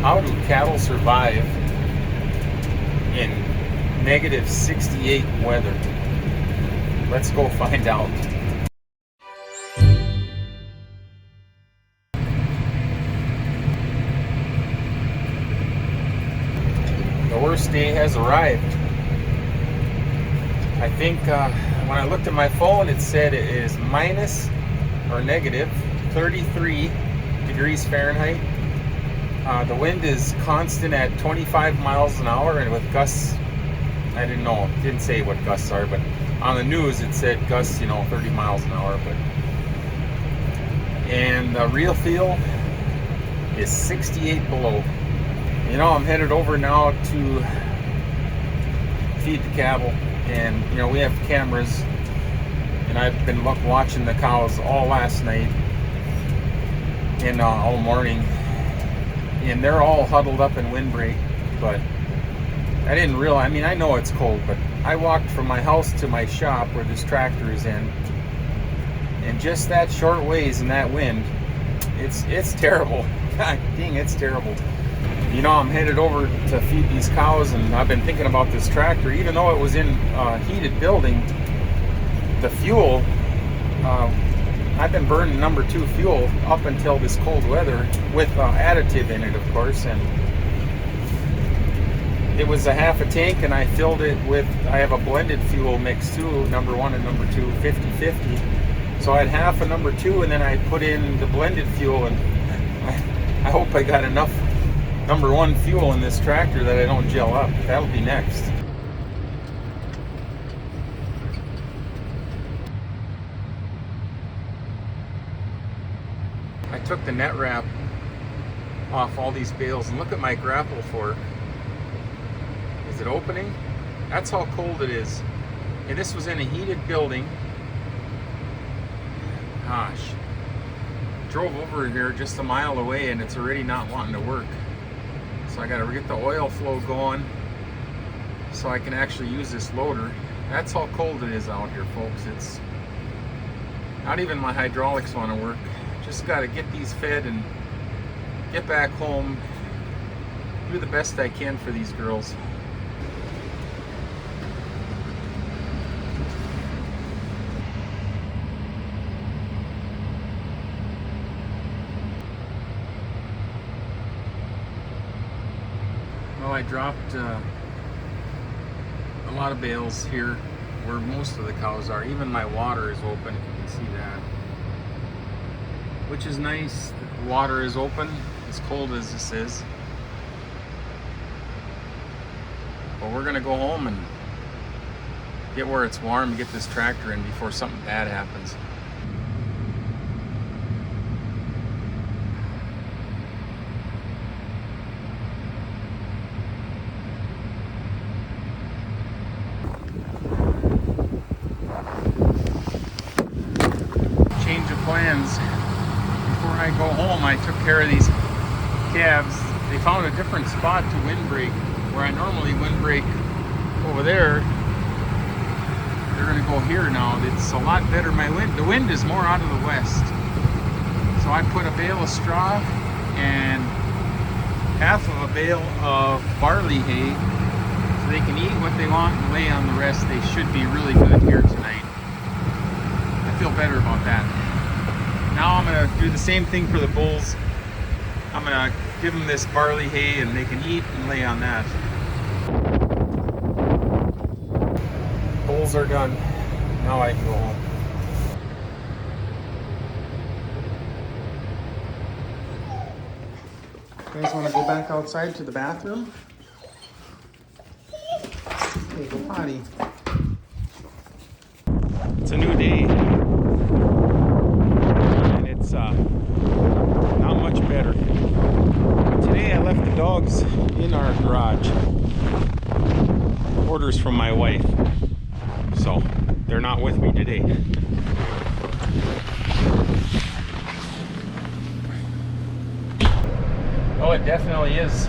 How do cattle survive in negative 68 weather? Let's go find out. The worst day has arrived. I think when I looked at my phone, it said it is minus or negative 33 degrees Fahrenheit. The wind is constant at 25 miles an hour, and with gusts, I didn't know, it didn't say what gusts are, but on the news it said gusts, 30 miles an hour. And the real feel is 68 below. I'm headed over now to feed the cattle, and we have cameras, and I've been watching the cows all last night and all morning, and they're all huddled up in windbreak. But I didn't realize, I know it's cold, but I walked from my house to my shop where this tractor is in, and just that short ways in that wind, it's terrible. God dang, it's terrible. I'm headed over to feed these cows, and I've been thinking about this tractor. Even though it was in a heated building, the fuel, I've been burning number 2 fuel up until this cold weather with additive in it, of course, and it was a half a tank, and I filled it with, I have a blended fuel mix too, number 1 and number 2, 50-50. So I had half a number 2, and then I put in the blended fuel, and I hope I got enough number 1 fuel in this tractor that I don't gel up. That'll be next. I took the net wrap off all these bales, and look at my grapple fork. Is it opening? That's how cold it is. And this was in a heated building. Gosh. Drove over here just a mile away, and it's already not wanting to work. So I gotta get the oil flow going so I can actually use this loader. That's how cold it is out here, folks. It's not even my hydraulics want to work. Just gotta get these fed and get back home, do the best I can for these girls. Well, I dropped a lot of bales here where most of the cows are. Even my water is open, you can see that. Which is nice. The water is open, as cold as this is. But we're gonna go home and get where it's warm and get this tractor in before something bad happens. Change of plans. Before I go home, I took care of these calves. They found a different spot to windbreak. Where I normally windbreak over there, they're going to go here now. It's a lot better. The wind is more out of the west. So I put a bale of straw and half of a bale of barley hay so they can eat what they want and lay on the rest. They should be really good here tonight. I feel better about that. Now I'm going to do the same thing for the bulls. I'm going to give them this barley hay and they can eat and lay on that. Bulls are done. Now I can go home. You guys want to go back outside to the bathroom? Hey, go potty. It's a new day. And it's not much better. Today I left the dogs in our garage. Orders from my wife. So they're not with me today. Oh, it definitely is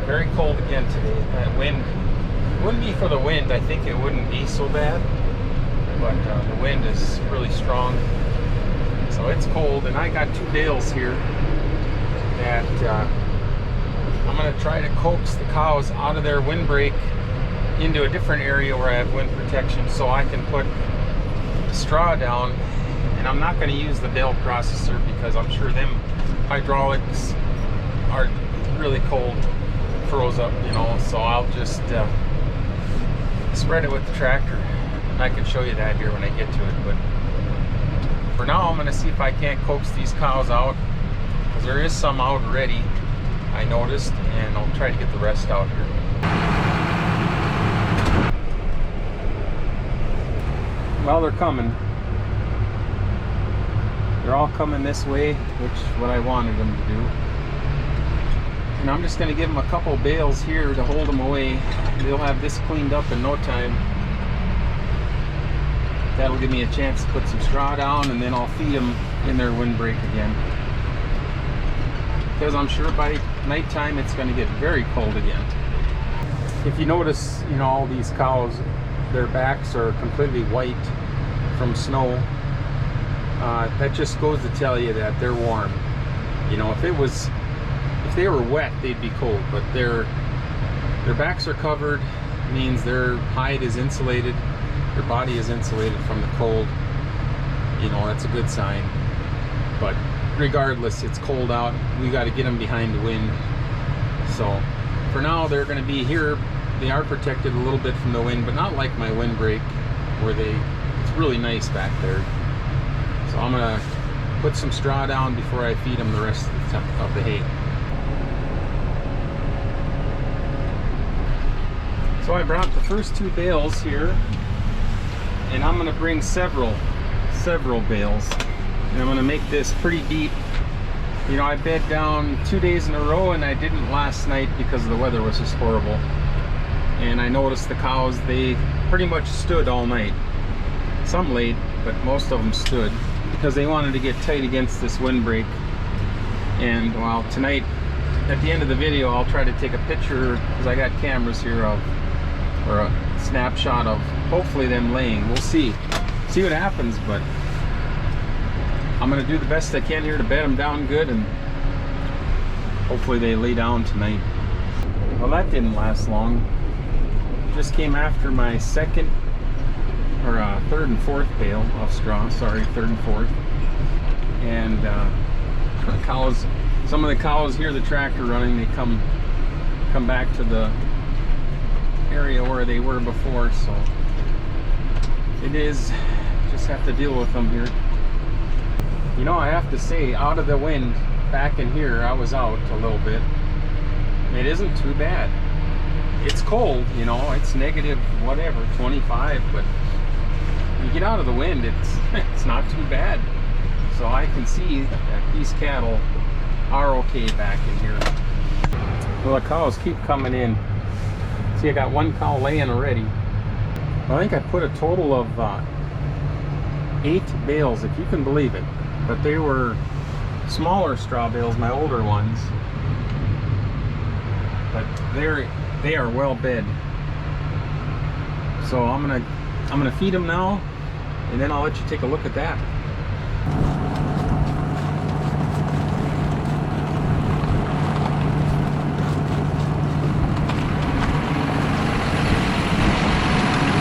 very cold again today. That wind, it wouldn't be for the wind, I think it wouldn't be so bad. But the wind is really strong. So it's cold, and I got 2 bales here that I'm going to try to coax the cows out of their windbreak into a different area where I have wind protection so I can put straw down. And I'm not going to use the bale processor because I'm sure them hydraulics are really cold, froze up, you know, so I'll just spread it with the tractor. And I can show you that here when I get to it, but for now I'm going to see if I can't coax these cows out, because there is some out already, I noticed, and I'll try to get the rest out here. Well, they're coming. They're all coming this way, which is what I wanted them to do. And I'm just going to give them a couple bales here to hold them away. They'll have this cleaned up in no time. That'll give me a chance to put some straw down, and then I'll feed them in their windbreak again. Because I'm sure by nighttime it's going to get very cold again. If you notice, you know, all these cows, their backs are completely white from snow. That just goes to tell you that they're warm. You know, if they were wet, they'd be cold, but their backs are covered, means their hide is insulated, their body is insulated from the cold. You know, that's a good sign. But regardless, it's cold out. We got to get them behind the wind. So for now, they're going to be here. They are protected a little bit from the wind, but not like my windbreak, where it's really nice back there. So I'm going to put some straw down before I feed them the rest of the hay. So I brought the first 2 bales here, and I'm going to bring several bales. And I'm going to make this pretty deep. You know, I bed down 2 days in a row, and I didn't last night because the weather was just horrible. And I noticed the cows, they pretty much stood all night. Some laid, but most of them stood because they wanted to get tight against this windbreak. And well, tonight at the end of the video I'll try to take a picture, because I got cameras here, or a snapshot of hopefully them laying. We'll see what happens, but I'm gonna do the best I can here to bed them down good, and hopefully they lay down tonight. Well, that didn't last long. Just came after my second or third and fourth bale of straw. Sorry, third and fourth. And cows. Some of the cows hear the tractor running. They come back to the area where they were before. So it is. Just have to deal with them here. You know, I have to say, out of the wind back in here, I was out a little bit. It isn't too bad. It's cold, you know, it's negative whatever, 25, but you get out of the wind, it's not too bad. So I can see that these cattle are okay back in here. Well, the cows keep coming in. See, I got one cow laying already. I think I put a total of 8 bales, if you can believe it. But they were smaller straw bales, my older ones. But they are well bed. So I'm gonna feed them now, and then I'll let you take a look at that.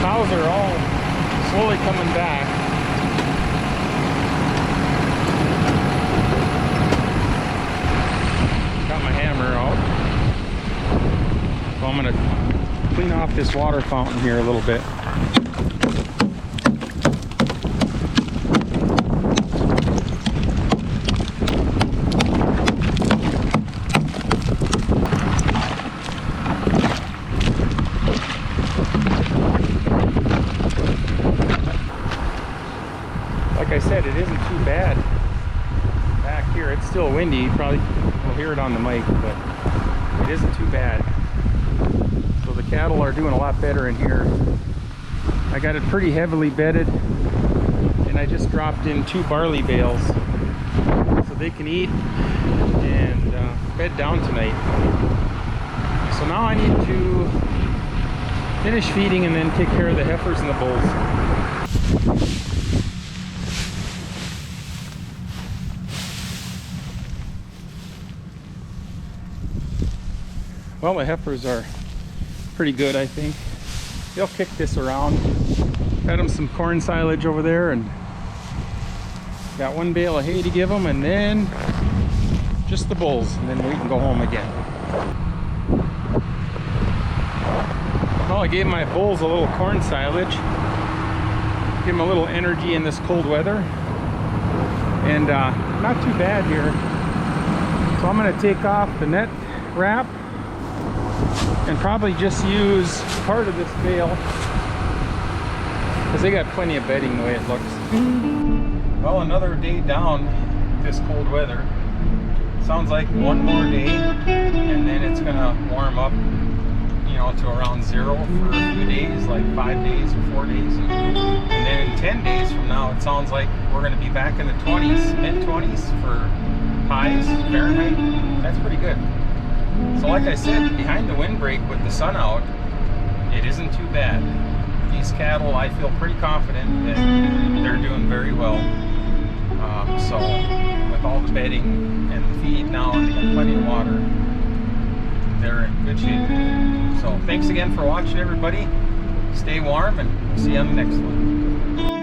Cows are all slowly coming back. Got my hammer out. So I'm gonna clean off this water fountain here a little bit. Like I said, it isn't too bad back here. It's still windy. You probably will hear it on the mic, but it isn't too bad. So the cattle are doing a lot better in here. I got it pretty heavily bedded, and I just dropped in 2 barley bales so they can eat and bed down tonight. So now I need to finish feeding and then take care of the heifers and the bulls. Well, the heifers are pretty good, I think. They'll kick this around. Fed them some corn silage over there, and got one bale of hay to give them, and then just the bulls, and then we can go home again. Well, I gave my bulls a little corn silage, give them a little energy in this cold weather, and not too bad here. So I'm going to take off the net wrap and probably just use part of this bale because they got plenty of bedding the way it looks. Well, another day down this cold weather. Sounds like one more day and then it's gonna warm up, you know, to around 0 for a few days, like 5 days or 4 days. And then in 10 days from now, it sounds like we're gonna be back in the 20s, mid-20s for highs, Fahrenheit. That's pretty good. So like I said, behind the windbreak with the sun out, it isn't too bad. These cattle, I feel pretty confident that they're doing very well. So with all the bedding and the feed now, and they got plenty of water, they're in good shape. So thanks again for watching, everybody. Stay warm, and we'll see you on the next one.